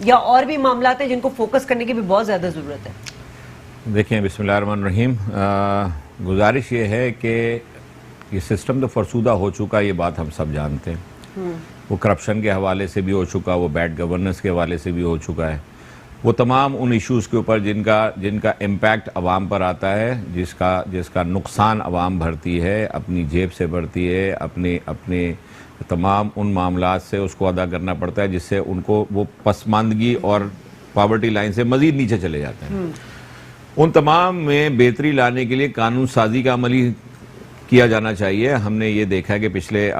یا اور بھی معاملات ہیں جن کو فوکس کرنے کی بھی بہت زیادہ ضرورت ہے؟ دیکھیں، بسم اللہ الرحمن الرحیم، گزارش یہ ہے کہ یہ سسٹم تو فرسودہ ہو چکا، یہ بات ہم سب جانتے ہیں. وہ کرپشن کے حوالے سے بھی ہو چکا، وہ بیڈ گورننس کے حوالے سے بھی ہو چکا ہے. وہ تمام ان ایشوز کے اوپر جن کا امپیکٹ عوام پر آتا ہے، جس کا نقصان عوام بھرتی ہے، اپنی جیب سے بھرتی ہے، اپنے تمام ان معاملات سے اس کو ادا کرنا پڑتا ہے، جس سے ان کو وہ پسماندگی اور پاورٹی لائن سے مزید نیچے چلے جاتے ہیں. ان تمام میں بہتری لانے کے لیے قانون سازی کا عملی کیا جانا چاہیے. ہم نے یہ دیکھا ہے کہ پچھلے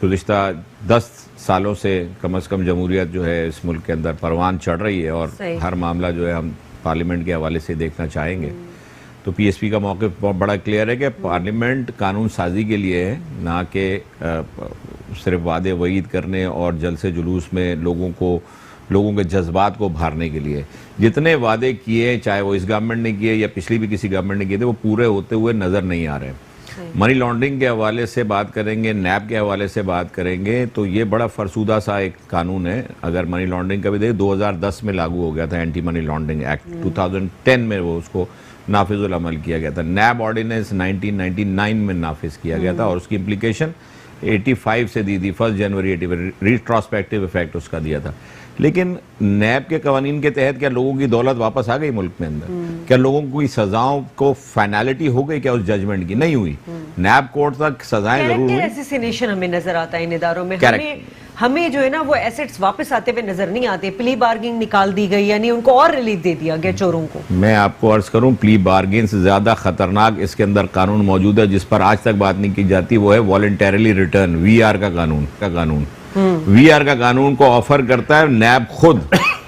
گزشتہ 10 سالوں سے کم از کم جمہوریت جو ہے اس ملک کے اندر پروان چڑھ رہی ہے، اور ہر معاملہ جو ہے ہم پارلیمنٹ کے حوالے سے دیکھنا چاہیں گے. تو پی ایس پی کا موقف بڑا کلیئر ہے کہ پارلیمنٹ قانون سازی کے لیے ہے، نہ کہ صرف وعدے وعید کرنے اور جلسے جلوس میں لوگوں کے جذبات کو بھارنے کے لیے. جتنے وعدے کیے، چاہے وہ اس گورنمنٹ نے کیے یا پچھلی بھی کسی گورنمنٹ نے کیے تھے، وہ پورے ہوتے ہوئے نظر نہیں آ رہے. منی لانڈرنگ کے حوالے سے بات کریں گے، نیب کے حوالے سے بات کریں گے، تو یہ بڑا فرسودہ سا ایک قانون ہے. اگر منی لانڈرنگ کا بھی دیکھ 2010 میں لاگو ہو گیا تھا اینٹی منی لانڈرنگ ایکٹ، 2010 میں وہ اس کو نافذ العمل کیا گیا تھا. نیب آرڈیننس 1999 میں نافذ کیا گیا تھا، اور اس کی امپلیکیشن 85 سے دی 1 جنوری 85 ریٹروسپیکٹیو ایفیکٹ اس کا دیا تھا. لیکن نیب کے قوانین کے تحت کیا لوگوں کی دولت واپس آ گئی ملک میں اندر؟ کیا لوگوں کی سزاؤں کو فائنالٹی ہو گئی کیا اس ججمنٹ کی؟ نہیں ہوئی. نیب کورٹ تک سزائیں ضرور ہوئی. ایسیسینیشن ہمیں نظر آتا ہے ان اداروں میں. ہمیں جو ہے نا وہ ایسٹس واپس آتے ہوئے نظر نہیں آتے. پلی بارگنگ نکال دی گئی، یعنی ان کو اور ریلیف دے دیا گیا چوروں کو. میں آپ کو عرض کروں، پلی بارگن سے زیادہ خطرناک اس کے اندر قانون موجود ہے جس پر آج تک بات نہیں کی جاتی. وہ ہے والنٹیرلی ریٹرن، وی آر کا قانون. وی آر کا قانون کو آفر کرتا ہے نیب خود.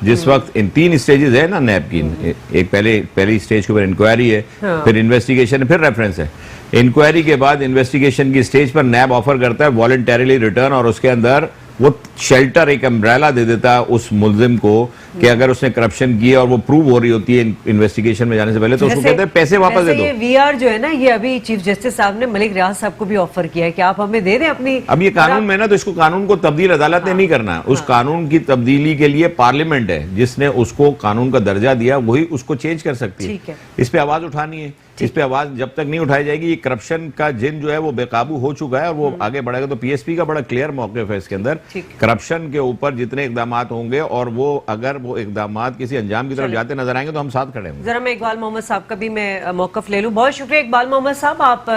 جس وقت ان 3 سٹیجز ہے نا نیب کی، ایک پہلی سٹیج کے اوپر انکوائری ہے، پھر انویسٹیگیشن ہے، پھر ریفرنس ہے. انکوائری کے بعد انویسٹیگیشن کی سٹیج پر نیب آفر کرتا ہے والنٹیرلی ریٹرن، اور اس کے اندر وہ شیلٹر، ایک امبریلا دے دیتا ہے اس ملزم کو کہ اگر اس نے کرپشن کی اور وہ پروو ہو رہی ہوتی ہے انویسٹیگیشن میں جانے سے پہلے، تو اس کو کہتے ہیں پیسے واپس دے دو. یہ وی آر جو ہے نا، یہ ابھی چیف جسٹس صاحب نے ملک ریاض صاحب کو بھی آفر کیا ہے کہ آپ ہمیں دے دیں اپنی. اب یہ قانون میں نا، تو اس کو قانون کو تبدیل عدالت نے نہیں کرنا. اس قانون کی تبدیلی کے لیے پارلیمنٹ ہے جس نے اس کو قانون کا درجہ دیا، وہی اس کو چینج کر سکتی ہے. اس پہ آواز اٹھانی ہے. اس پہ آواز جب تک نہیں اٹھائی جائے گی، یہ کرپشن کا جن جو ہے وہ بے قابو ہو چکا ہے اور وہ آگے بڑھے گا. تو پی ایس پی کا بڑا کلیئر موقف ہے اس کے اندر. کرپشن کے اوپر جتنے اقدامات ہوں گے، اور وہ اگر وہ اقدامات کسی انجام کی طرف جاتے نظر آئیں گے تو ہم ساتھ کھڑے ہوں گے. ذرا میں اقبال محمد صاحب کا بھی میں موقف لے لوں. بہت شکریہ اقبال محمد صاحب، آپ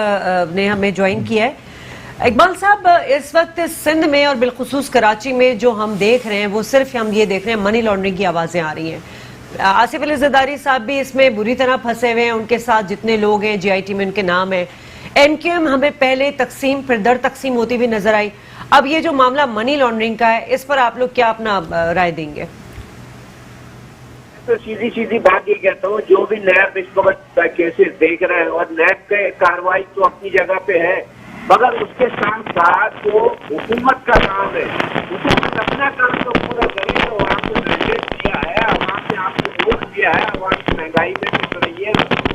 نے ہمیں جوائن کیا ہے. اقبال صاحب، اس وقت سندھ میں اور بالخصوص کراچی میں جو ہم دیکھ رہے ہیں، وہ صرف ہم یہ دیکھ رہے ہیں منی لانڈرنگ کی آوازیں آ رہی ہیں. آصف علی زرداری صاحب بھی اس میں بری طرح پھنسے ہوئے ہیں. ان کے ساتھ جتنے لوگ ہیں، جی آئی ٹی میں ان کے نام ہیں. ایم کیو ایم ہمیں پہلے تقسیم پھر در تقسیم ہوتی ہوئی نظر آئی. اب یہ جو معاملہ منی لانڈرنگ کا ہے، اس پر آپ لوگ کیا اپنا رائے دیں گے؟ تو سیدھی بات یہ کہتا ہوں، جو بھی نیب اس وقت کیسز دیکھ رہے ہیں، اور نیب کے کارروائی تو اپنی جگہ پہ ہے، مگر اس کے ساتھ ساتھ وہ حکومت کا کام ہے. حکومت اپنا کام تو پورا کرے. تو عوام کو مینڈیٹ دیا ہے، عوام نے آپ کو ووٹ دیا ہے. عوام کی مہنگائی میں تو رہی ہے،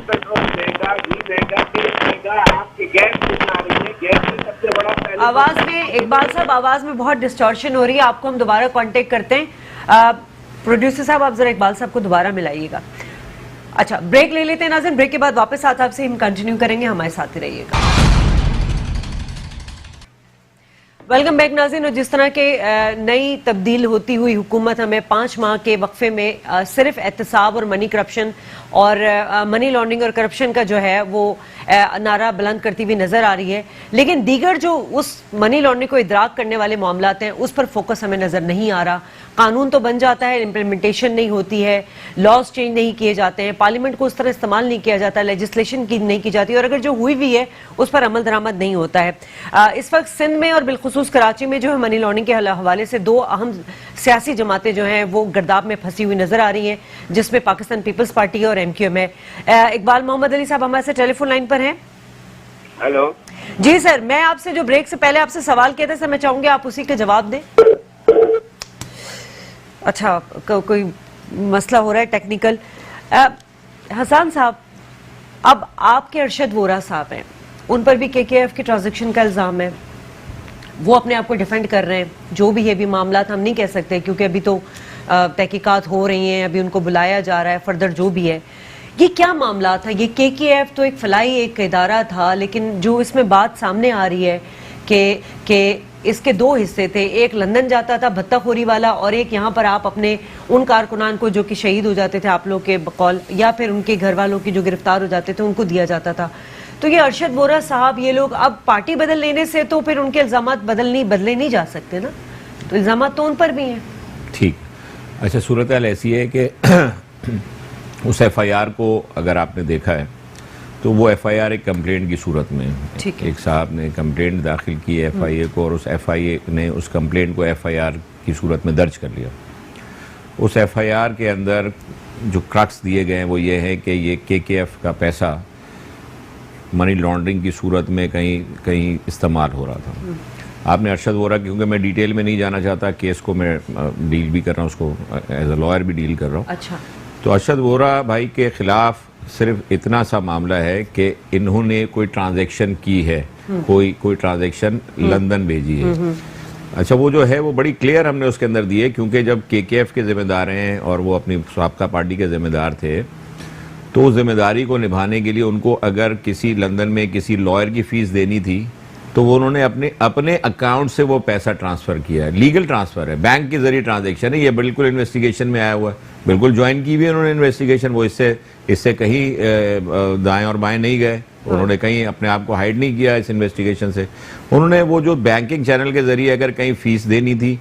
پیٹرول مہنگا، گھی مہنگا، تیل مہنگا، آپ کی گیس کتنا آ رہی ہے. گیس میں سب سے بڑا پہلے آواز میں اقبال صاحب، آواز میں بہت ڈسٹارشن ہو رہی ہے. آپ کو ہم دوبارہ کانٹیکٹ کرتے ہیں. پروڈیوسر صاحب، آپ ذرا اقبال صاحب کو دوبارہ ملائیے گا. اچھا، بریک لے لیتے ہیں ناظرین. بریک کے بعد واپس آپ سے ہم کنٹینیو کریں گے. ہمارے ساتھ ہی رہیے گا. ویلکم بیک ناظرین. اور جس طرح کے نئی تبدیل ہوتی ہوئی حکومت ہمیں 5 ماہ کے وقفے میں صرف احتساب اور منی کرپشن اور منی لانڈرنگ اور کرپشن کا جو ہے وہ نعرہ بلند کرتی ہوئی نظر آ رہی ہے، لیکن دیگر جو اس منی لانڈرنگ کو ادراک کرنے والے معاملات ہیں اس پر فوکس ہمیں نظر نہیں آ رہا. قانون تو بن جاتا ہے، امپلیمنٹیشن نہیں ہوتی ہے، لاز چینج نہیں کیے جاتے ہیں، پارلیمنٹ کو اس طرح استعمال نہیں کیا جاتا، لیجسلیشن کی نہیں کی جاتی، اور اگر جو ہوئی بھی ہے اس پر عمل درآمد نہیں ہوتا ہے. اس وقت سندھ میں اور بالخصوص کراچی میں جو ہے منی لانڈرنگ کے حوالے سے 2 اہم سیاسی جماعتیں جو ہیں وہ گرداب میں پھنسی ہوئی نظر آ رہی ہیں، جس میں پاکستان پیپلز پارٹی اور ایم کیو ایم ہے. اقبال محمد علی صاحب ہمارے سے ٹیلی فون لائن پر ہیں. ہیلو جی سر، میں آپ سے جو بریک سے پہلے آپ سے سوال کیا تھا سر، میں چاہوں گی آپ اسی کے جواب دیں. اچھا، کوئی مسئلہ ہو رہا ہے ٹیکنیکل. حسان صاحب، اب آپ کے ارشد وورا صاحب ہیں، ان پر بھی کے کے ایف کی ٹرانزیکشن کا الزام ہے. وہ اپنے آپ کو ڈیفینڈ کر رہے ہیں. جو بھی ہے بھی معاملات ہم نہیں کہہ سکتے کیونکہ ابھی تو تحقیقات ہو رہی ہیں, ابھی ان کو بلایا جا رہا ہے فردر جو بھی ہے. یہ کیا معاملہ تھا؟ یہ KKF تو ایک فلاحی ایک ادارہ تھا, لیکن جو اس میں بات سامنے آ رہی ہے کہ اس کے دو حصے تھے, ایک لندن جاتا تھا بھتہ خوری والا, اور ایک یہاں پر آپ اپنے ان کارکنان کو جو کہ شہید ہو جاتے تھے آپ لوگ کے بقول, یا پھر ان کے گھر والوں کی جو گرفتار ہو جاتے تھے ان کو دیا جاتا تھا. تو یہ ارشد وورا صاحب, یہ لوگ اب پارٹی بدل لینے سے تو پھر ان کے الزامات بدلے نہیں جا سکتے نا, تو الزامات تو ان پر بھی ہیں. ٹھیک, اچھا صورتحال ایسی ہے کہ اس FIR کو اگر آپ نے دیکھا ہے تو وہ FIR ایک کمپلینٹ کی صورت میں, ایک صاحب نے کمپلینٹ داخل کی FIA کو, اور اس FIA نے اس کمپلینٹ کو FIR کی صورت میں درج کر لیا. اس FIR کے اندر جو کرکس دیے گئے ہیں وہ یہ ہے کہ یہ KKF کا پیسہ منی لانڈرنگ کی صورت میں کہیں استعمال ہو رہا تھا. آپ نے ارشد وورا, کیونکہ میں ڈیٹیل میں نہیں جانا چاہتا, کیس کو میں ڈیل بھی کر رہا ہوں, اس کو ایز اے لائر بھی ڈیل کر رہا ہوں. اچھا, تو ارشد وورا بھائی کے خلاف صرف اتنا سا معاملہ ہے کہ انہوں نے کوئی ٹرانزیکشن کی ہے, کوئی ٹرانزیکشن لندن بھیجی ہے. اچھا, وہ جو ہے وہ بڑی کلیئر ہم نے اس کے اندر دی ہے, کیونکہ جب KKF کے ذمہ دار ہیں اور وہ اپنی سابقہ پارٹی کے ذمہ دار تھے, تو ذمہ داری کو نبھانے کے لیے ان کو اگر کسی لندن میں کسی لائر کی فیس دینی تھی تو وہ انہوں نے اپنے اکاؤنٹ سے وہ پیسہ ٹرانسفر کیا ہے. لیگل ٹرانسفر ہے, بینک کے ذریعے ٹرانزیکشن ہے, یہ بالکل انویسٹیگیشن میں آیا ہوا ہے, بالکل جوائن کی بھی انہوں نے انویسٹیگیشن. وہ اس سے کہیں دائیں اور بائیں نہیں گئے, انہوں نے کہیں اپنے آپ کو ہائڈ نہیں کیا اس انویسٹیگیشن سے. انہوں نے وہ جو بینکنگ چینل کے ذریعے اگر کہیں فیس دینی تھی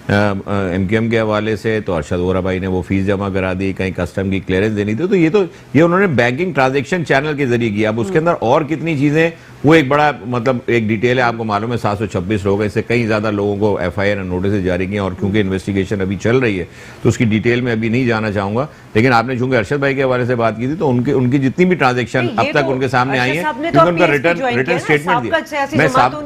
MQM کے حوالے سے, تو ارشد وورا بھائی نے وہ فیس جمع کرا دی. کہیں کسٹم کی کلیئرنس دینی تھی, تو یہ انہوں نے بینکنگ ٹرانزیکشن چینل کے ذریعے کیا. اب اس کے اندر اور کتنی چیزیں, وہ ایک بڑا مطلب ایک ڈیٹیل ہے, آپ کو معلوم ہے 726 لوگ ہیں, اس سے کئی زیادہ لوگوں کو FIR نوٹسز جاری کیے, اور کیونکہ انویسٹیگیشن ابھی چل رہی ہے تو اس کی ڈیٹیل میں ابھی نہیں جانا چاہوں گا. لیکن آپ نے چونکہ ارشد بھائی کے حوالے سے بات کی تھی, تو ان کی جتنی بھی ٹرانزیکشن اب تک ان کے سامنے آئی ہیں, کیونکہ ان کا ریٹرن اسٹیٹمنٹ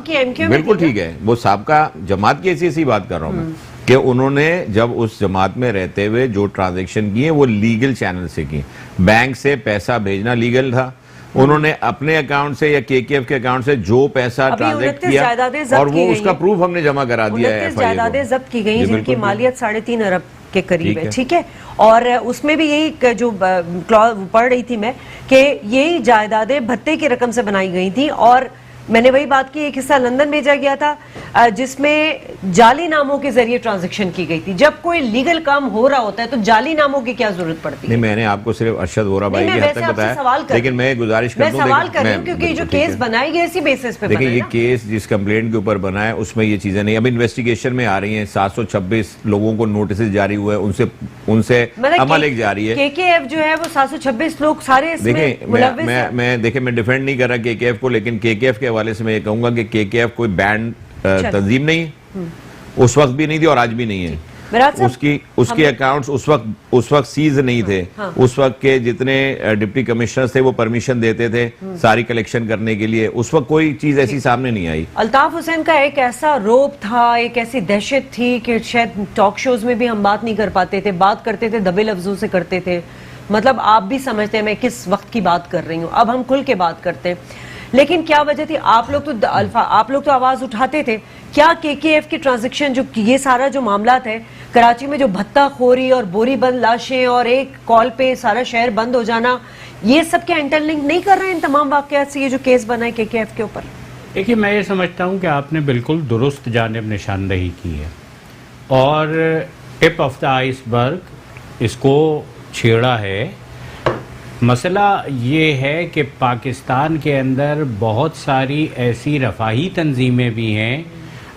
دیا. بالکل ٹھیک ہے, وہ سابقہ جماعت کی ایسی بات کر رہا ہوں میں, کہ انہوں نے جب اس جماعت میں رہتے ہوئے جو ٹرانزیکشن کی ہیں وہ لیگل چینل سے کی. بینک سے پیسہ بھیجنا لیگل تھا, انہوں نے اپنے اکاؤنٹ سے یا KKF کے اکاؤنٹ سے جو پیسہ ٹرانزیکٹ کیا, اور وہ اس کا پروف ہم نے جمع کرا دیا ہے. جائیدادیں ضبط کی گئی جن کی مالیت 3.5 ارب کے قریب ہے. ٹھیک ہے, اور اس میں بھی یہی جو پڑھ رہی تھی میں کہ یہی جائیدادیں بھتے کی رقم سے بنائی گئی تھی, اور میں نے وہی بات کی, ایک حصہ لندن بھیجا گیا تھا جس میں جعلی ناموں کے ذریعے ٹرانزیکشن کی گئی تھی. جب کوئی لیگل کام ہو رہا ہوتا ہے تو جعلی ناموں کی کیا ضرورت پڑتی ہے؟ نہیں, میں نے آپ کو صرف ارشد وورا بھائی کی حد تک بتایا, لیکن میں گزارش کر دوں, میں سوال کر رہی ہوں کیونکہ جو کیس بنائی گئی اسی بیسس پہ بنا ہے. دیکھیں, یہ کیس جس کمپلینٹ کے اوپر بنا ہے اس میں یہ چیزیں نہیں, اب انویسٹیگیشن میں آ رہی ہیں. 726 لوگوں کو نوٹسز جاری ہوئے, ان سے عمل ایک جاری ہے. KKF جو ہے وہ 726 لوگ سارے اس میں ملوث ہیں. میں دیکھیں, میں ڈیفینڈ نہیں کر رہا KKF کو, لیکن KKF کے حوالے سے میں یہ کہوں گا کہ KKF کوئی بینڈ تنظیم نہیں ہے, اس وقت بھی نہیں تھی اور آج بھی نہیں ہے. اس کے اکاؤنٹس اس وقت سیز نہیں تھے. اس وقت کے جتنے ڈپٹی کمشنرز تھے وہ پرمیشن دیتے تھے ساری کلیکشن کرنے کے لیے, اس وقت کوئی چیز ایسی سامنے نہیں آئی. الطاف حسین کا ایک ایسا روب تھا, ایک ایسی دہشت تھی کہ شاید ٹاک شوز میں بھی ہم بات نہیں کر پاتے تھے, بات کرتے تھے دبے لفظوں سے کرتے تھے. مطلب آپ بھی سمجھتے ہیں میں کس وقت کی بات کر رہی ہوں. اب ہم کھل کے بات کرتے ہیں, لیکن کیا وجہ تھی؟ آپ لوگ تو آواز اٹھاتے تھے. کیا KKF کی ٹرانزیکشن جو یہ سارا جو معاملات ہے کراچی میں, جو بھتہ خوری اور بوری بند لاشیں اور ایک کال پہ سارا شہر بند ہو جانا, یہ سب کے انٹر لنک نہیں کر رہے ہیں ان تمام واقعات سے یہ جو کیس بنا ہے KKF کے اوپر؟ دیکھیے, میں یہ سمجھتا ہوں کہ آپ نے بالکل درست جانب نشاندہی کی ہے, اور ٹپ آف دا آئس برگ اس کو چھیڑا ہے. مسئلہ یہ ہے کہ پاکستان کے اندر بہت ساری ایسی رفاہی تنظیمیں بھی ہیں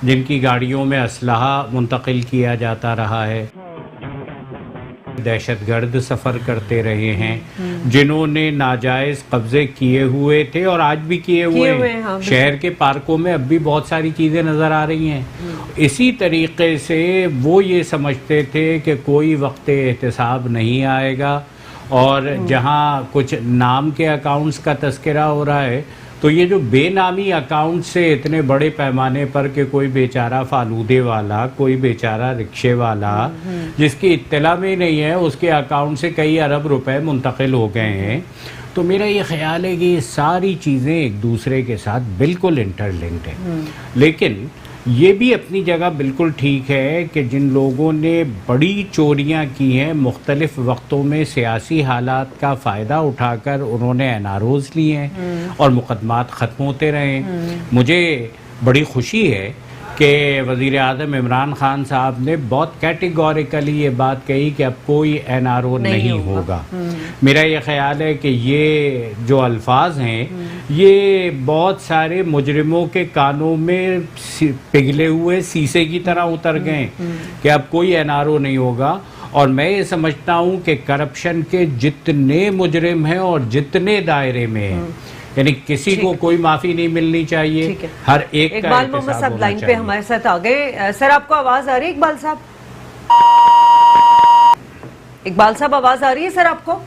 جن کی گاڑیوں میں اسلحہ منتقل کیا جاتا رہا ہے, دہشت گرد سفر کرتے رہے ہیں, جنہوں نے ناجائز قبضے کیے ہوئے تھے اور آج بھی کیے ہوئے ہیں. شہر کے پارکوں میں اب بھی بہت ساری چیزیں نظر آ رہی ہیں. اسی طریقے سے وہ یہ سمجھتے تھے کہ کوئی وقت احتساب نہیں آئے گا, اور جہاں کچھ نام کے اکاؤنٹس کا تذکرہ ہو رہا ہے تو یہ جو بے نامی اکاؤنٹ سے اتنے بڑے پیمانے پر کہ کوئی بیچارہ فالودے والا, کوئی بیچارہ رکشے والا جس کی اطلاع میں نہیں ہے, اس کے اکاؤنٹ سے کئی ارب روپے منتقل ہو گئے ہیں. تو میرا یہ خیال ہے کہ یہ ساری چیزیں ایک دوسرے کے ساتھ بالکل انٹر لنکڈ ہیں. لیکن یہ بھی اپنی جگہ بالکل ٹھیک ہے کہ جن لوگوں نے بڑی چوریاں کی ہیں مختلف وقتوں میں سیاسی حالات کا فائدہ اٹھا کر انہوں نے NROs لیے ہیں اور مقدمات ختم ہوتے رہے ہیں. مجھے بڑی خوشی ہے کہ وزیر اعظم عمران خان صاحب نے بہت کیٹیگوریکلی یہ بات کہی کہ اب کوئی NRO نہیں ہوگا. میرا یہ خیال ہے کہ یہ جو الفاظ ہیں یہ بہت سارے مجرموں کے کانوں میں پگھلے ہوئے سیسے کی طرح اتر گئے کہ اب کوئی NRO نہیں ہوگا. اور میں یہ سمجھتا ہوں کہ کرپشن کے جتنے مجرم ہیں اور جتنے دائرے میں ہیں یعنی کسی کو کوئی معافی نہیں ملنی چاہیے, ہر ایک کا اقبال محمد صاحب لائن پہ ہمارے ساتھ آ گئے. سر آپ کو آواز آ رہی ہے اقبال صاحب؟ اقبال صاحب آواز آ رہی ہے سر آپ کو؟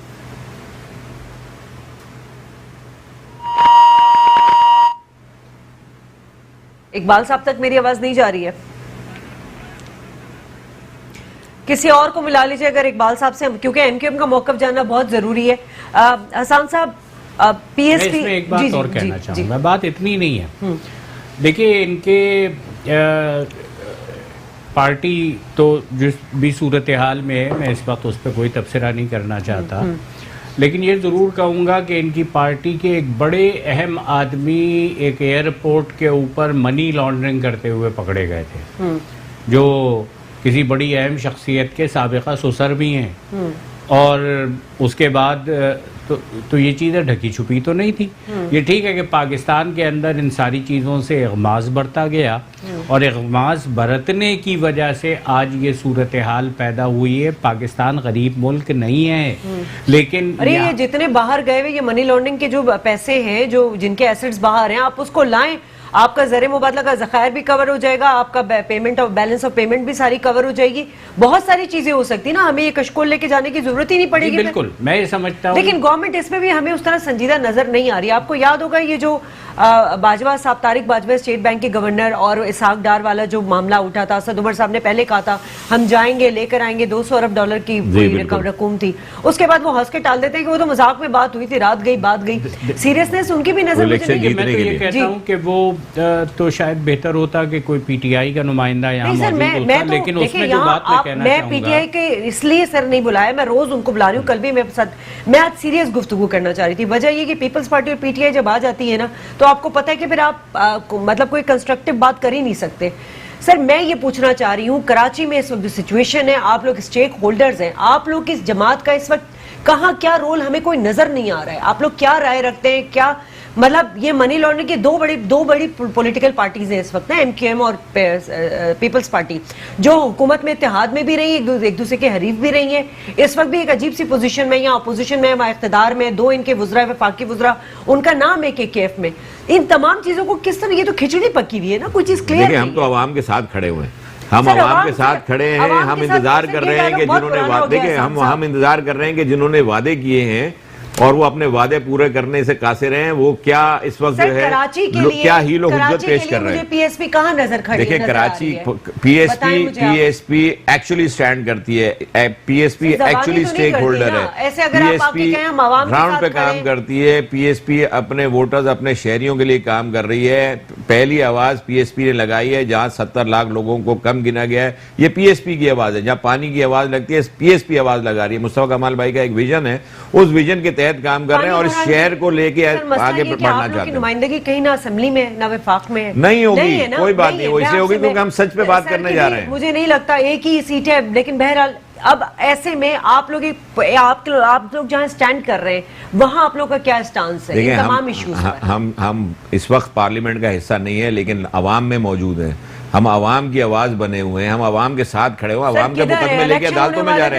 اقبال صاحب تک میری آواز نہیں جا رہی ہے. کسی اور کو ملا لیجئے اگر اقبال صاحب سے, کیونکہ MQM کا موقف جاننا بہت ضروری ہے. حسان صاحب میں اس میں ایک بات اور کہنا چاہوں گا, بات اتنی نہیں ہے. دیکھیں ان کے پارٹی تو جس بھی صورتحال میں ہے, میں اس وقت اس پہ کوئی تبصرہ نہیں کرنا چاہتا, لیکن یہ ضرور کہوں گا کہ ان کی پارٹی کے ایک بڑے اہم آدمی ایک ایئرپورٹ کے اوپر منی لانڈرنگ کرتے ہوئے پکڑے گئے تھے, جو کسی بڑی اہم شخصیت کے سابقہ سسر بھی ہیں. اور اس کے بعد تو یہ چیزیں ڈھکی چھپی تو نہیں تھی. یہ ٹھیک ہے کہ پاکستان کے اندر ان ساری چیزوں سے اغماض برتا گیا اور اغماض برتنے کی وجہ سے آج یہ صورتحال پیدا ہوئی ہے. پاکستان غریب ملک نہیں ہے, لیکن یہ جتنے باہر گئے ہوئے یہ منی لانڈرنگ کے جو پیسے ہیں, جو جن کے ایسٹس باہر ہیں, آپ اس کو لائیں, آپ کا زر مبادلہ کا ذخائر بھی کور ہو جائے گا, آپ کا پیمنٹ اور بیلنس آف پیمنٹ بھی ساری کور ہو جائے گی. بہت ساری چیزیں ہو سکتی نا, ہمیں یہ کشکول لے کے جانے کی ضرورت ہی نہیں پڑے گی. بالکل میں یہ سمجھتا ہوں, لیکن گورنمنٹ اس میں بھی ہمیں اس طرح سنجیدہ نظر نہیں آ رہی. آپ کو یاد ہوگا یہ جو باجوہ صاحب, طارق باجوہ اسٹیٹ بینک کے گورنر, اور اسحاق ڈار والا جو معاملہ اٹھا تھا, اسد عمر صاحب نے پہلے کہا تھا ہم جائیں گے, لے کر آئیں گے, $200 ارب کی رقم تھی. اس کے بعد وہ ہنس کے ٹال دیتے ہیں کہ وہ تو مذاق میں بات ہوئی تھی, رات گئی بات گئی. سیریسنس ان کی بھی نظر میں تو یہ کہتا ہوں کہ وہ تو شاید بہتر ہوتا کہ کوئی پی ٹی آئی کا نمائندہ یہاں موجود ہوتا, لیکن اس میں جو بات میں کہنا چاہوں گا, میں پی ٹی آئی کے اس لیے سر نہیں بلایا, میں روز ان کو بلا رہی ہوں. کل بھی میں آج سیریس گفتگو کرنا چاہ رہی تھی. وجہ یہ کہ پیپلز پارٹی اور پی ٹی آئی جب آ جاتی ہے نا, تو آپ کو پتہ ہے کہ پھر آپ مطلب کوئی کنسٹرکٹیو بات کر ہی نہیں سکتے. سر میں یہ پوچھنا چاہ رہی ہوں, کراچی میں اس وقت جو سچویشن ہے, آپ لوگ اسٹیک ہولڈرز ہیں, آپ لوگ اس جماعت کا اس وقت کہاں کیا رول ہمیں کوئی نظر نہیں آ رہا ہے. آپ لوگ کیا رائے رکھتے ہیں, کیا مطلب یہ منی لانڈرنگ کی دو بڑی پولیٹیکل پارٹیز ہیں اس وقت نا, MQM اور پیپلز پارٹی, جو حکومت میں اتحاد میں بھی رہی ہیں, ایک دوسرے کے حریف بھی رہی ہیں, اس وقت بھی ایک عجیب سی پوزیشن میں, یا اپوزیشن میں, یا اقتدار میں. دو ان کے وزراء, وفاقی وزراء, ان کا نام ہے KKF میں. ان تمام چیزوں کو کس طرح, یہ تو کھچڑی پکی ہوئی ہے نا, کوئی چیز کلیئر نہیں. ہم تو عوام کے ساتھ کھڑے ہوئے ہیں, ہم عوام کے ساتھ کھڑے ہیں, ہم انتظار کر رہے ہیں کہ جنہوں نے وعدے کیے, ہم انتظار کر رہے ہیں کہ جنہوں نے وعدے کیے ہیں اور وہ اپنے وعدے پورے کرنے سے قاصر ہیں, وہ کیا اس وقت جو ہے کیا ہیل و حجت پیش کر رہے ہیں. پی ایس پی کہاں نظر کھڑی ہے؟ دیکھیں Karachi P S P actually stand کرتی ہے, پی ایس پی ایکچولی سٹیک ہولڈر ہے, پی ایس پی گراؤنڈ پہ کام کرتی ہے, پی ایس پی اپنے ووٹرز, اپنے شہریوں کے لیے کام کر رہی ہے. پہلی آواز پی ایس پی نے لگائی ہے جہاں 70 لاکھ لوگوں کو کم گنا گیا ہے, یہ پی ایس پی کی آواز ہے. جہاں پانی کی آواز لگتی ہے, پی ایس پی آواز لگا رہی ہے. مصطفیٰ کمال بھائی کا ایک ویژن ہے, اس ویژن کے تحت کام کر رہے ہیں اور اس شہر کو لے کے آگے بڑھنا چاہتے ہیں. نمائندگی کہیں نہ اسمبلی میں نہ وفاق میں نہیں ہوگی, کوئی بات نہیں, وہ اسے ہوگی کیونکہ ہم سچ پہ بات کرنے جا رہے ہیں. مجھے نہیں لگتا ایک ہی سیٹ ہے, لیکن بہرحال اب ایسے میں آپ لوگ جہاں سٹینڈ کر رہے ہیں وہاں آپ لوگ کا کیا سٹانس ہے یہ تمام ایشوز پر؟ ہم اس وقت پارلیمنٹ کا حصہ نہیں ہے, لیکن عوام میں موجود ہیں, ہم عوام کی آواز بنے ہوئے ہیں, ہم عوام کے ساتھ کھڑے ہوئے, عوام کے مقدمے لے کے عدالتوں میں جا رہے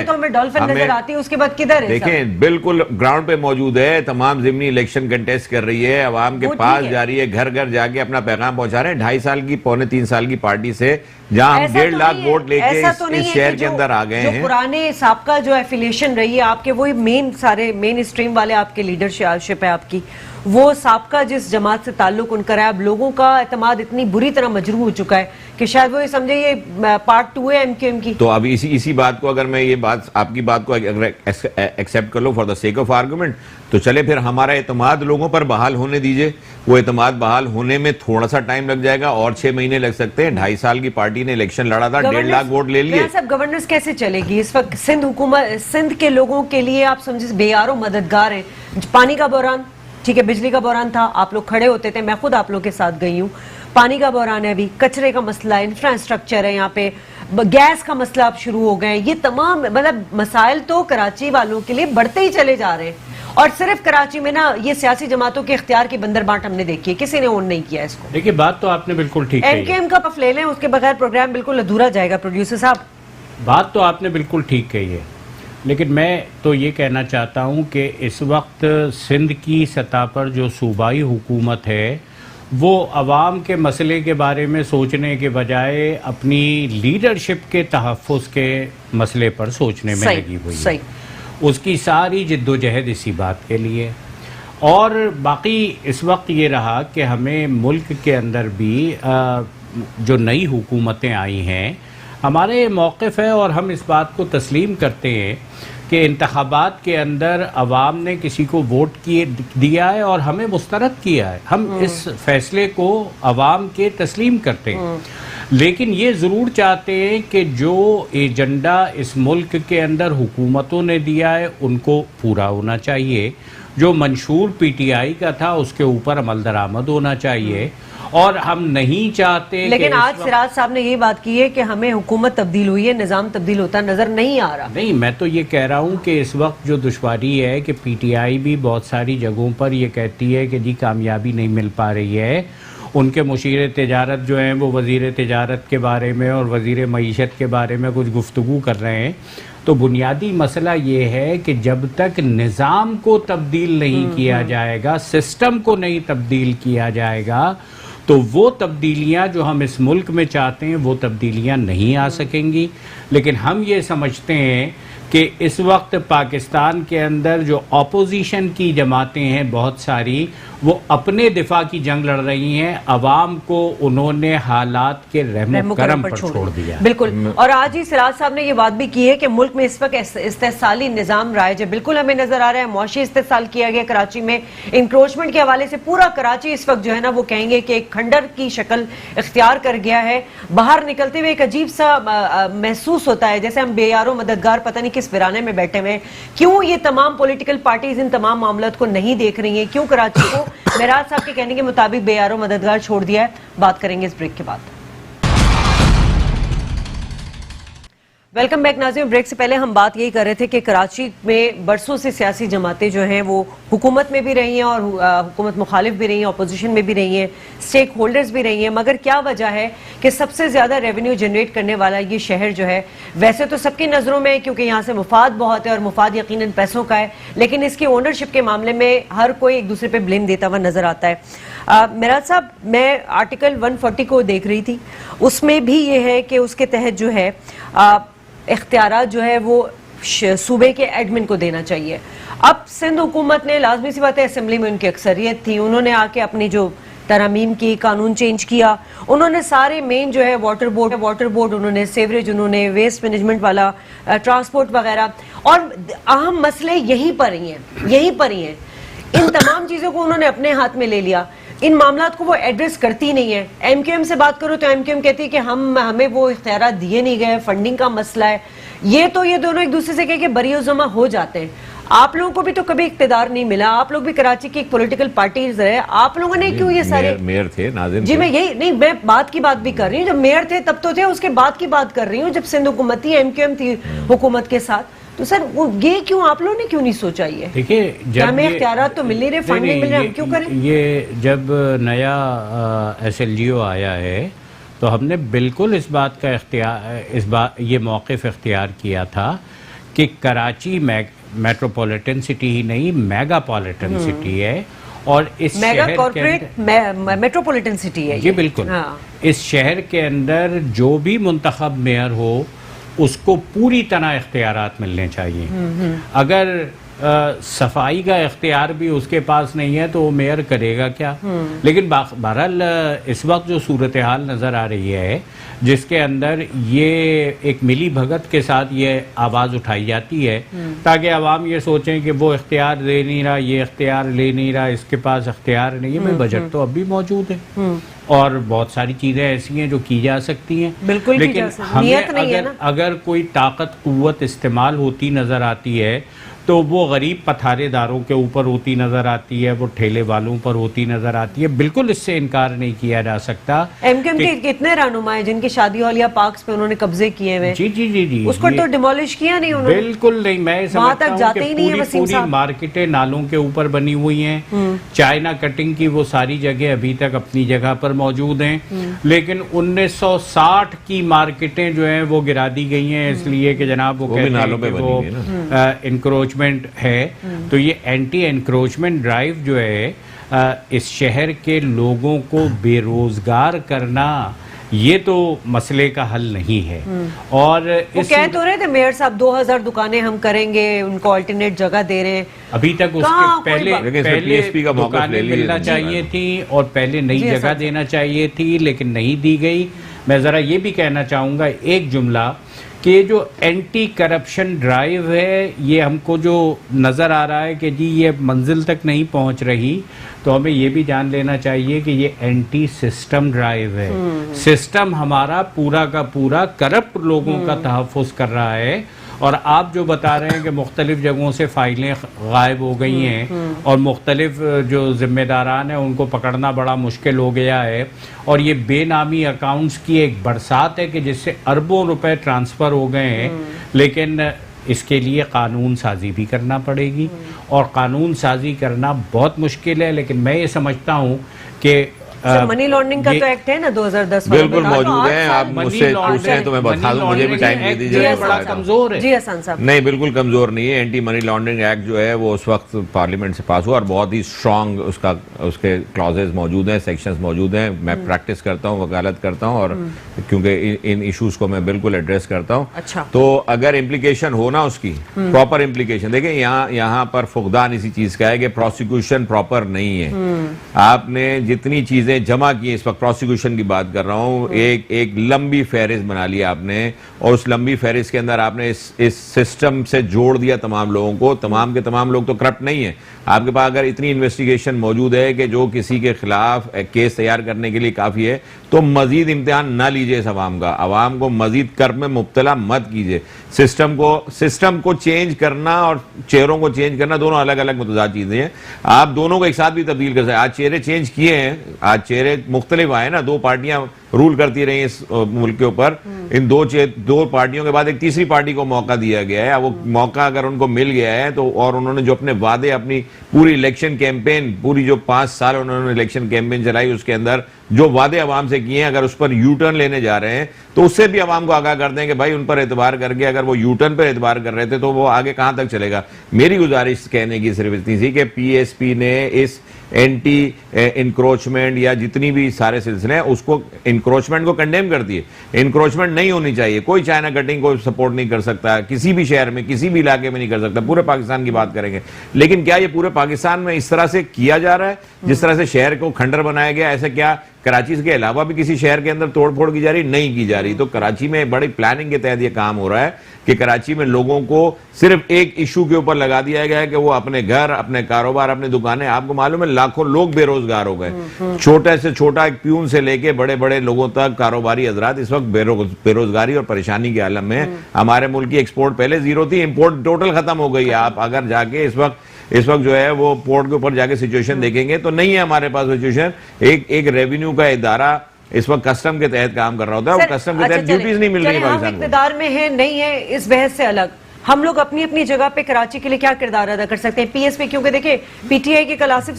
ہیں. دیکھیں بالکل گراؤنڈ پہ موجود ہے, تمام ضمنی الیکشن کنٹیسٹ کر رہی ہے, عوام کے پاس جا رہی ہے, گھر گھر جا کے اپنا پیغام پہنچا رہے ہیں. 2.5 سال کی 3 سال کی پارٹی سے جہاں ہم 1.5 لاکھ ووٹ لے کے اس شہر کے اندر آ گئے ہیں. پرانے سابقہ جو ایفیلیشن رہی ہے آپ کے, وہی مین اسٹریم والے آپ کے لیڈرشپ ہے آپ کی, وہ سابقہ جس جماعت سے تعلق ان کا رہا, اب لوگوں کا اعتماد اتنی بری طرح مجروح ہو چکا ہے کہ شاید وہ یہ سمجھے یہ پارٹ 2 ہے ایم کیو ایم کی. تو اب اسی بات کو اگر میں یہ بات آپ کی بات کو ایکسیپٹ کر لوں for the sake of argument, تو چلے پھر ہمارا اعتماد لوگوں پر بحال ہونے دیجئے. وہ اعتماد بحال ہونے میں تھوڑا سا ٹائم لگ جائے گا, اور 6 مہینے لگ سکتے ہیں. 2.5 سال کی پارٹی نے الیکشن لڑا تھا, 1.5 لاکھ ووٹ لے لیے. صاحب گورننس کیسے چلے گی اس وقت؟ سندھ کے لوگوں کے لیے آپ سمجھے بے یار و مددگار ہیں. پانی کا بحران, ٹھیک ہے, بجلی کا بحران تھا, آپ لوگ کھڑے ہوتے تھے, میں خود آپ لوگ کے ساتھ گئی ہوں. پانی کا بحران ہے, ابھی کچرے کا مسئلہ ہے, انفراسٹرکچر ہے, یہاں پہ گیس کا مسئلہ اب شروع ہو گئے. یہ تمام مطلب مسائل تو کراچی والوں کے لیے بڑھتے ہی چلے جا رہے ہیں. اور صرف کراچی میں نا یہ سیاسی جماعتوں کے اختیار کی بندر بانٹ ہم نے دیکھی ہے, کسی نے اون نہیں کیا اس کو. دیکھیے بات تو آپ نے بالکل ٹھیک ایم کیو ایم کا پف لے لیں, اس کے بغیر پروگرام بالکل ادھورا جائے گا. پروڈیوسر صاحب بات تو آپ نے بالکل ٹھیک کہی ہے, لیکن میں تو یہ کہنا چاہتا ہوں کہ اس وقت سندھ کی سطح پر جو صوبائی حکومت ہے وہ عوام کے مسئلے کے بارے میں سوچنے کے بجائے اپنی لیڈرشپ کے تحفظ کے مسئلے پر سوچنے میں لگی ہوئی ہے. اس کی ساری جد و جہد اسی بات کے لیے. اور باقی اس وقت یہ رہا کہ ہمیں ملک کے اندر بھی جو نئی حکومتیں آئی ہیں, ہمارے موقف ہے اور ہم اس بات کو تسلیم کرتے ہیں کہ انتخابات کے اندر عوام نے کسی کو ووٹ دیا ہے اور ہمیں مسترد کیا ہے. ہم اس فیصلے کو عوام کے تسلیم کرتے ہیں, لیکن یہ ضرور چاہتے ہیں کہ جو ایجنڈا اس ملک کے اندر حکومتوں نے دیا ہے ان کو پورا ہونا چاہیے. جو منشور پی ٹی آئی کا تھا اس کے اوپر عمل درآمد ہونا چاہیے. اور ہم نہیں چاہتے, لیکن آج سراج صاحب نے یہ بات کی ہے کہ ہمیں حکومت تبدیل ہوئی ہے, نظام تبدیل ہوتا نظر نہیں آ رہا. نہیں, میں تو یہ کہہ رہا ہوں کہ اس وقت جو دشواری ہے کہ پی ٹی آئی بھی بہت ساری جگہوں پر یہ کہتی ہے کہ جی کامیابی نہیں مل پا رہی ہے. ان کے مشیر تجارت جو ہیں وہ وزیر تجارت کے بارے میں اور وزیر معیشت کے بارے میں کچھ گفتگو کر رہے ہیں. تو بنیادی مسئلہ یہ ہے کہ جب تک نظام کو تبدیل نہیں کیا جائے گا, سسٹم کو نہیں تبدیل کیا جائے گا, تو وہ تبدیلیاں جو ہم اس ملک میں چاہتے ہیں وہ تبدیلیاں نہیں آ سکیں گی. لیکن ہم یہ سمجھتے ہیں کہ اس وقت پاکستان کے اندر جو اپوزیشن کی جماعتیں ہیں بہت ساری, وہ اپنے دفاع کی جنگ لڑ رہی ہیں, عوام کو انہوں نے حالات کے رحم و کرم پر چھوڑ دیا. بالکل. اور آج ہی سراج صاحب نے یہ بات بھی کی ہے کہ ملک میں اس وقت استحصالی نظام رائج ہے. بالکل ہمیں نظر آ رہا ہے معاشی استحصال کیا گیا کراچی میں, انکروچمنٹ کے حوالے سے پورا کراچی اس وقت جو ہے نا وہ کہیں گے کہ ایک کھنڈر کی شکل اختیار کر گیا ہے. باہر نکلتے ہوئے ایک عجیب سا محسوس ہوتا ہے جیسے ہم بے یارو مددگار پتہ نہیں کس ویرانے میں بیٹھے ہوئے ہیں. کیوں یہ تمام پولیٹیکل پارٹیز ان تمام معاملات کو نہیں دیکھ رہی ہیں؟ کیوں کراچی کو معراج صاحب کے کہنے کے مطابق بے یارو مددگار چھوڑ دیا ہے؟ بات کریں گے اس بریک کے بعد. ویلکم بیک ناظرین. بریک سے پہلے ہم بات یہی کر رہے تھے کہ کراچی میں برسوں سے سیاسی جماعتیں جو ہیں وہ حکومت میں بھی رہی ہیں اور حکومت مخالف بھی رہی ہیں, اپوزیشن میں بھی رہی ہیں, سٹیک ہولڈرز بھی رہی ہیں. مگر کیا وجہ ہے کہ سب سے زیادہ ریونیو جنریٹ کرنے والا یہ شہر جو ہے, ویسے تو سب کی نظروں میں کیونکہ یہاں سے مفاد بہت ہے اور مفاد یقیناً پیسوں کا ہے, لیکن اس کی اونرشپ کے معاملے میں ہر کوئی ایک دوسرے پہ بلیم دیتا ہوا نظر آتا ہے. معراج صاحب, میں آرٹیکل 140 کو دیکھ رہی تھی, اس میں بھی یہ ہے کہ اس کے تحت جو ہے اختیارات جو ہے وہ صوبے کے ایڈمن کو دینا چاہیے. اب سندھ حکومت نے, لازمی سی بات ہے اسمبلی میں ان کی اکثریت تھی, انہوں نے آ کے اپنی جو ترامیم کی, قانون چینج کیا, انہوں نے سارے مین جو ہے واٹر بورڈ انہوں نے, سیوریج انہوں نے, ویسٹ مینجمنٹ والا, ٹرانسپورٹ وغیرہ, اور اہم مسئلے یہیں پر ہی ہیں. ان تمام چیزوں کو انہوں نے اپنے ہاتھ میں لے لیا. ان معاملات کو وہ ایڈریس کرتی نہیں ہے. ایم کیو ایم سے بات کرو تو ایم کیو ایم کہتی ہے کہ ہمیں وہ اختیارات دیے نہیں گئے, فنڈنگ کا مسئلہ ہے. یہ دونوں ایک دوسرے سے کہہ کے بری و زما ہو جاتے ہیں. آپ لوگوں کو بھی تو کبھی اقتدار نہیں ملا, آپ لوگ بھی کراچی کی ایک پولیٹیکل پارٹیز رہے, آپ لوگوں نے کیوں یہ سارے میئر تھے ناظرین؟ جی میں یہی نہیں, میں بات کی بات بھی کر رہی ہوں, جب میئر تھے تب تو تھے, اس کے بعد کی بات کر رہی ہوں جب سندھ حکومت تھی, ایم کیو ایم تھی حکومت کے ساتھ. تو سر یہ کیوں آپ لوگوں نے کیوں نہیں سوچا؟ یہ دیکھیے جب ہمیں اختیارات تو مل نہیں رہے, فنڈ نہیں مل رہے, ہم کیوں کریں؟ یہ جب نیا ایس ایل جی او آیا ہے تو ہم نے بالکل اس بات کا یہ موقف اختیار کیا تھا کہ کراچی میٹروپولیٹن سٹی ہی نہیں, میگا پولیٹن سٹی ہے, اور اس میگا کارپوریٹ میٹروپولیٹن سٹی ہے. جی بالکل. اس شہر کے اندر جو بھی منتخب میئر ہو اس کو پوری طرح اختیارات ملنے چاہیے. اگر صفائی کا اختیار بھی اس کے پاس نہیں ہے تو وہ میئر کرے گا کیا؟ لیکن بہرحال اس وقت جو صورتحال نظر آ رہی ہے جس کے اندر یہ ایک ملی بھگت کے ساتھ یہ آواز اٹھائی جاتی ہے تاکہ عوام یہ سوچیں کہ وہ اختیار دے نہیں رہا، یہ اختیار لے نہیں رہا، اس کے پاس اختیار نہیں ہے. بجٹ تو اب بھی موجود ہے اور بہت ساری چیزیں ایسی ہیں جو کی جا سکتی ہیں. بالکل لیکن ہمیں اگر کوئی طاقت قوت استعمال ہوتی نظر آتی ہے تو وہ غریب پتھارے داروں کے اوپر ہوتی نظر آتی ہے، وہ ٹھیلے والوں پر ہوتی نظر آتی ہے. بالکل اس سے انکار نہیں کیا جا سکتا. ایم کیو ایم کے کتنے رہنما ہیں جن کی شادی ہال یا پارکس پہ انہوں نے قبضے کیے ہوئے؟ جی جی جی جی اس کو تو ڈیمولش کیا نہیں انہوں نے. بالکل نہیں. میں سمجھتا ہوں کہ پوری مارکیٹیں نالوں کے اوپر بنی ہوئی ہیں. چائنا کٹنگ کی وہ ساری جگہ ابھی تک اپنی جگہ پر موجود ہیں، لیکن 1960 کی مارکیٹیں جو ہیں وہ گرا دی گئی ہیں اس لیے کہ جناب وہ کہتے ہیں کہ وہ انکروچ ہے. تو یہ اینٹی انکروچمنٹ ڈرائیو جو ہے اس شہر کے لوگوں کو بے روزگار کرنا یہ تو مسئلے کا حل نہیں ہے. اور وہ کہہ تو رہے تھے میئر صاحب 2000 دکانیں ہم کریں گے، ان کو آلٹرنیٹ جگہ دے رہے ہیں. ابھی تک اس کے پہلے دکانیں ملنا چاہیے تھی اور پہلے نئی جگہ دینا چاہیے تھی لیکن نہیں دی گئی. میں ذرا یہ بھی کہنا چاہوں گا ایک جملہ کہ جو اینٹی کرپشن ڈرائیو ہے یہ ہم کو جو نظر آ رہا ہے کہ جی یہ منزل تک نہیں پہنچ رہی، تو ہمیں یہ بھی جان لینا چاہیے کہ یہ اینٹی سسٹم ڈرائیو ہے. سسٹم ہمارا پورا کا پورا کرپٹ لوگوں کا تحفظ کر رہا ہے. اور آپ جو بتا رہے ہیں کہ مختلف جگہوں سے فائلیں غائب ہو گئی ہیں اور مختلف جو ذمہ داران ہیں ان کو پکڑنا بڑا مشکل ہو گیا ہے، اور یہ بے نامی اکاؤنٹس کی ایک برسات ہے کہ جس سے اربوں روپے ٹرانسفر ہو گئے ہیں. لیکن اس کے لیے قانون سازی بھی کرنا پڑے گی اور قانون سازی کرنا بہت مشکل ہے. لیکن میں یہ سمجھتا ہوں کہ منی لانڈرنگ کا تو ایکٹ ہے نا 2010 بالکل موجود ہے. آپ مجھ سے پوچھ رہے ہیں تو میں بتا دوں، مجھے بھی ٹائم دے دیجیے. بڑا کمزور ہے. جی حسن صاحب. نہیں بالکل کمزور نہیں ہے. اینٹی منی لانڈرنگ ایکٹ جو ہے وہ اس وقت پارلیمنٹ سے پاس ہوا اور بہت ہی اسٹرانگ اس کے کلازز موجود ہیں، سیکشنز موجود ہیں. میں پریکٹس کرتا ہوں، وکالت کرتا ہوں، اور کیونکہ ان ایشوز کو میں بالکل ایڈریس کرتا ہوں. تو اگر امپلیکیشن ہو نا اس کی پراپر امپلیکیشن، دیکھیں یہاں پر فقدان اسی چیز کا ہے کہ پروسیکیوشن پراپر نہیں ہے. آپ نے جتنی چیزیں جمع کی، اس وقت پروسیکیوشن کی بات کر رہا ہوں، ایک لمبی فہرست بنا لی آپ نے، اور اس لمبی فہرست کے اندر آپ نے اس سسٹم سے جوڑ دیا تمام لوگوں کو. تمام کے تمام لوگ تو کرپٹ نہیں ہیں. آپ کے پاس اگر اتنی انویسٹیگیشن موجود ہے کہ جو کسی کے خلاف کیس تیار کرنے کے لیے کافی ہے، تو مزید امتحان نہ لیجئے اس عوام کا. عوام کو مزید کرپ میں مبتلا مت کیجئے. سسٹم کو چینج کرنا اور چہروں کو چینج کرنا دونوں الگ الگ متضاد چیزیں ہیں. آپ دونوں کو ایک ساتھ بھی تبدیل کر سکتے ہیں. آج چہرے چینج کیے ہیں، آج چہرے مختلف آئے نا. دو پارٹیاں رول کرتی رہی اس ملک کے اوپر. ان دو پارٹیوں کے بعد ایک تیسری پارٹی کو موقع دیا گیا ہے. وہ موقع اگر ان کو مل گیا ہے تو، اور انہوں نے جو اپنے وعدے، اپنی پوری الیکشن کیمپین، پوری جو 5 سال انہوں نے الیکشن کیمپین چلائی، اس کے اندر جو وعدے عوام سے کیے ہیں، اگر اس پر یو ٹرن لینے جا رہے ہیں تو اس سے بھی عوام کو آگاہ کر دیں کہ بھائی ان پر اعتبار کر کے، اگر وہ یو ٹرن پر اعتبار کر رہے تھے تو وہ آگے کہاں تک چلے گا. میری گزارش کہنے کی صرف اتنی سی کہ پی ایس پی نے اس اینٹی انکروچمنٹ یا جتنی بھی سارے سلسلے ہیں اس کو، انکروچمنٹ کو کنڈیم کرتی ہے. انکروچمنٹ نہیں ہونی چاہیے. کوئی چائنا کٹنگ کو سپورٹ نہیں کر سکتا، کسی بھی شہر میں، کسی بھی علاقے میں نہیں کر سکتا. پورے پاکستان کی بات کریں گے. لیکن کیا یہ پورے پاکستان میں اس طرح سے کیا جا رہا ہے جس طرح سے شہر کو کھنڈر بنایا گیا؟ ایسا کیا کراچی کے علاوہ بھی کسی شہر کے اندر توڑ پھوڑ کی جا رہی؟ نہیں کی جا رہی. تو کراچی میں بڑی پلاننگ کے تحت یہ کام ہو رہا ہے کہ کراچی میں لوگوں کو صرف ایک ایشو کے اوپر لگا دیا گیا ہے کہ وہ اپنے گھر، اپنے کاروبار، اپنے دکانیں. آپ کو معلوم ہے لاکھوں لوگ بے روزگار ہو گئے. چھوٹے سے چھوٹا ایک پیون سے لے کے بڑے بڑے لوگوں تک کاروباری حضرات اس وقت بے روزگاری اور پریشانی کے عالم میں. ہمارے ملک کی ایکسپورٹ پہلے زیرو تھی، امپورٹ ٹوٹل ختم ہو گئی ہے. آپ اگر جا کے اس وقت جو ہے وہ پورٹ کے اوپر جا کے سچویشن دیکھیں گے تو نہیں ہے ہمارے پاس سچویشن. ایک ریونیو کا ادارہ اس وقت کسٹم کے تحت کام کر رہا ہوتا ہے، وہ کسٹم کے تحت ڈیوٹیز نہیں مل رہی پاکستان کو. اقتدار میں ہے نہیں ہے اس بحث سے الگ، ہم لوگ اپنی اپنی جگہ پہ کراچی کے لیے کیا کردار ادا کر سکتے ہیں؟ پی ایس پی، کیونکہ دیکھیں پی ٹی آئی کے کل آفتاب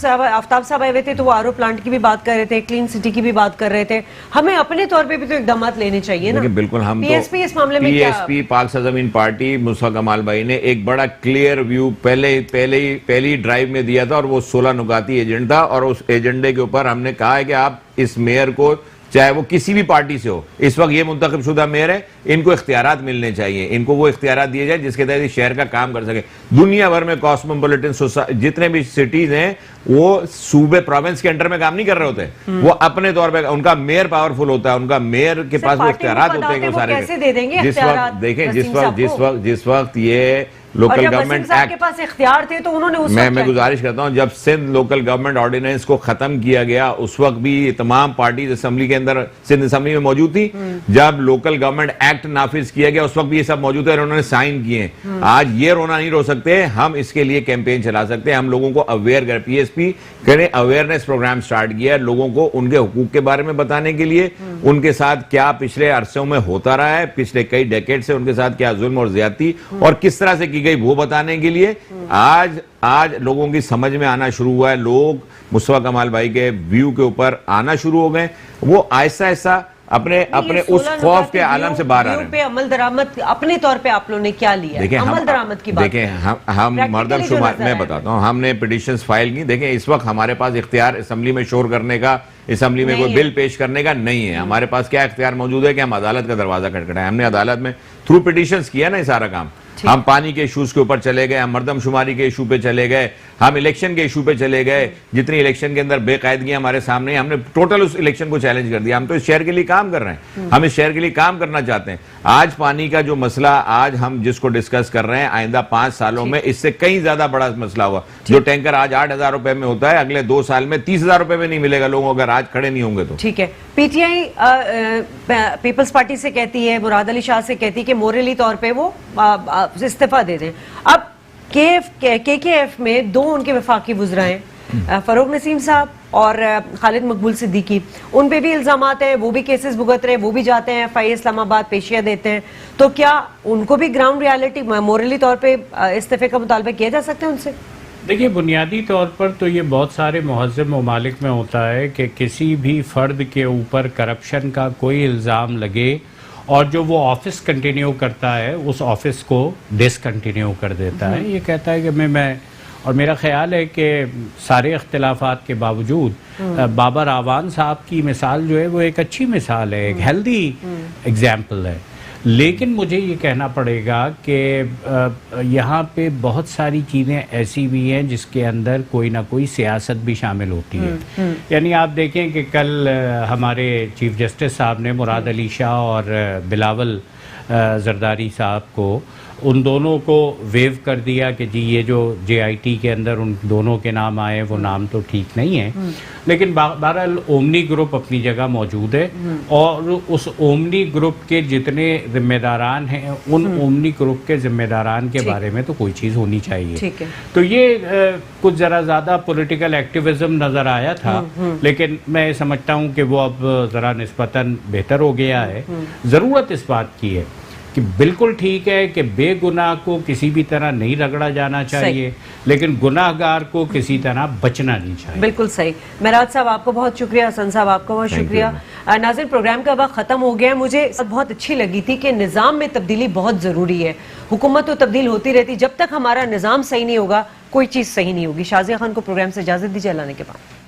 صاحب آئے ہوئے تھے تو وہ آر او پلانٹ کی بھی بات کر رہے تھے، کلین سٹی کی بھی بات کر رہے تھے. ہمیں اپنے طور پہ بھی تو اقدامات لینے چاہیے نا. بالکل. ہم پی ایس پی اس معاملے میں پی ایس پی پاک سرزمین پارٹی مصطفیٰ کمال بھائی نے ایک بڑا کلیئر ویو پہلی ڈرائیو میں دیا تھا، اور وہ 16 نکاتی ایجنڈا تھا. اور اس ایجنڈے کے اوپر ہم نے کہا ہے کہ آپ اس میئر کو چاہے وہ کسی بھی پارٹی سے ہو. اس وقت یہ منتخب شدہ میئر ہے, ان کو اختیارات ملنے چاہیے, ان کو وہ اختیارات دیے جائے جس کے تحت شہر کا کام کر سکے. دنیا بھر میں کاسموپولیٹن جتنے بھی سٹیز ہیں وہ صوبے پروونس کے انڈر میں کام نہیں کر رہے ہوتے, وہ اپنے طور پہ ان کا میئر پاورفل ہوتا ہے, ان کا میئر کے پاس وہ اختیارات ہوتے ہیں کہ وہ سارے دیکھیں جس وقت یہ لوکل گورنمنٹ ایکٹ کے پاس اختیار تھے تو انہوں نے میں گزارش کرتا ہوں, جب سندھ لوکل گورنمنٹ آرڈیننس کو ختم کیا گیا اس وقت بھی تمام پارٹیز اسمبلی کے اندر سندھ اسمبلی میں موجود تھی. جب لوکل گورنمنٹ ایکٹ نافذ کیا گیا اس وقت بھی یہ سب موجود ہے اور انہوں نے سائن کیے. آج یہ رونا نہیں رو سکتے, ہم اس کے لیے کیمپین چلا سکتے ہیں, ہم لوگوں کو اویئر کر پی ایس پی کریں اویئرنیس پروگرام سٹارٹ کیا ہے لوگوں کو ان کے حقوق کے بارے میں بتانے کے لیے, ان کے ساتھ کیا پچھلے عرصوں میں ہوتا رہا ہے, پچھلے کئی ڈیکیڈ سے ان کے ساتھ کیا ظلم اور زیادتی اور کس طرح سے کی گئی وہ بتانے کے لیے. آج لوگوں کی سمجھ میں آنا شروع ہوا ہے, لوگ مصطفیٰ کمال بھائی کے ویو کے اوپر آنا شروع ہو گئے, وہ آہستہ آہستہ اپنے اس خوف کے عالم سے باہر آ رہے ہیں. عمل درآمد اپنے طور پہ آپ لوگوں نے کیا لیا ہے عمل درآمد کی بات؟ دیکھیں ہم مردم شمار میں بتاتا ہوں, ہم نے پیٹیشنز فائل کی. دیکھیں اس وقت ہمارے پاس اختیار اسمبلی میں شور کرنے کا, اسمبلی میں کوئی بل پیش کرنے کا نہیں ہے. ہمارے پاس کیا اختیار موجود ہے کہ ہم عدالت کا دروازہ کھٹکھٹائیں. ہم نے عدالت میں تھرو پیٹیشنز کیا نا یہ سارا کام. ہم پانی کے ایشوز کے اوپر چلے گئے, ہم مردم شماری کے ایشو پہ چلے گئے, ہم الیکشن کے ایشو پہ چلے گئے. جتنی الیکشن کے اندر بے قاعدگیاں ہمارے سامنے, ہم نے ٹوٹل اس الیکشن کو چیلنج کر دیا. ہم تو اس شہر کے لیے کام کر رہے ہیں, ہم اس شہر کے لیے کام کرنا چاہتے ہیں. آج پانی کا جو مسئلہ آج ہم جس کو ڈسکس کر رہے ہیں, آئندہ 5 سالوں میں اس سے کئی زیادہ بڑا مسئلہ ہوا. جو ٹینکر آج 8,000 روپے میں ہوتا ہے, اگلے 2 سال میں 30,000 روپے میں نہیں ملے گا لوگوں اگر آج کھڑے نہیں ہوں گے تو. ٹھیک ہے, P T I Peoples Party سے کہتی ہے, مراد علی شاہ سے کہتی ہے کہ موریلی طور پہ وہ استعفیٰ دے دیں. اب کے کے ایف میں 2 ان کے وفاقی وزراء ہیں, فروغ نسیم صاحب اور خالد مقبول صدیقی, ان پہ بھی الزامات ہیں, وہ بھی کیسز بھگت رہے, وہ بھی جاتے ہیں FIA اسلام آباد پیشیاں دیتے ہیں. تو کیا ان کو بھی گراؤنڈ ریالٹی موریلی طور پہ استعفے کا مطالبہ کیا جا سکتا ہے ان سے؟ دیکھیے بنیادی طور پر تو یہ بہت سارے مہذب ممالک میں ہوتا ہے کہ کسی بھی فرد کے اوپر کرپشن کا کوئی الزام لگے اور جو وہ آفس کنٹینیو کرتا ہے اس آفس کو ڈسکنٹینیو کر دیتا ہے. یہ کہتا ہے کہ میں اور میرا خیال ہے کہ سارے اختلافات کے باوجود بابر اعوان صاحب کی مثال جو ہے وہ ایک اچھی مثال ہے, ایک ہیلدی ایگزامپل ہے. لیکن مجھے یہ کہنا پڑے گا کہ یہاں پہ بہت ساری چیزیں ایسی بھی ہیں جس کے اندر کوئی نہ کوئی سیاست بھی شامل ہوتی ہے. یعنی آپ دیکھیں کہ کل ہمارے چیف جسٹس صاحب نے مراد علی شاہ اور بلاول زرداری صاحب کو, ان دونوں کو ویو کر دیا کہ جی یہ جو JIT کے اندر ان دونوں کے نام آئے وہ نام تو ٹھیک نہیں ہے. لیکن بہرحال اومنی گروپ اپنی جگہ موجود ہے اور اس اومنی گروپ کے جتنے ذمہ داران ہیں ان اومنی گروپ کے ذمہ داران کے بارے میں تو کوئی چیز ہونی چاہیے. تو یہ کچھ ذرا زیادہ پولیٹیکل ایکٹیویزم نظر آیا تھا, لیکن میں سمجھتا ہوں کہ وہ اب ذرا نسبتاً بہتر ہو گیا ہے. ضرورت اس بات کی ہے کہ بالکل ٹھیک ہے کہ بے گناہ کو کسی بھی طرح نہیں رگڑا جانا چاہیے, لیکن گناہ گار کو کسی طرح بچنا نہیں چاہیے. بالکل صحیح. معراج صاحب آپ کو بہت شکریہ, حسن صاحب آپ کو بہت شکریہ. ناظرین پروگرام کا وقت ختم ہو گیا. مجھے بہت اچھی لگی تھی کہ نظام میں تبدیلی بہت ضروری ہے. حکومت تو تبدیل ہوتی رہتی, جب تک ہمارا نظام صحیح نہیں ہوگا کوئی چیز صحیح نہیں ہوگی. شازیہ خان کو پروگرام سے اجازت دیجیے, اللہ نے کے بعد.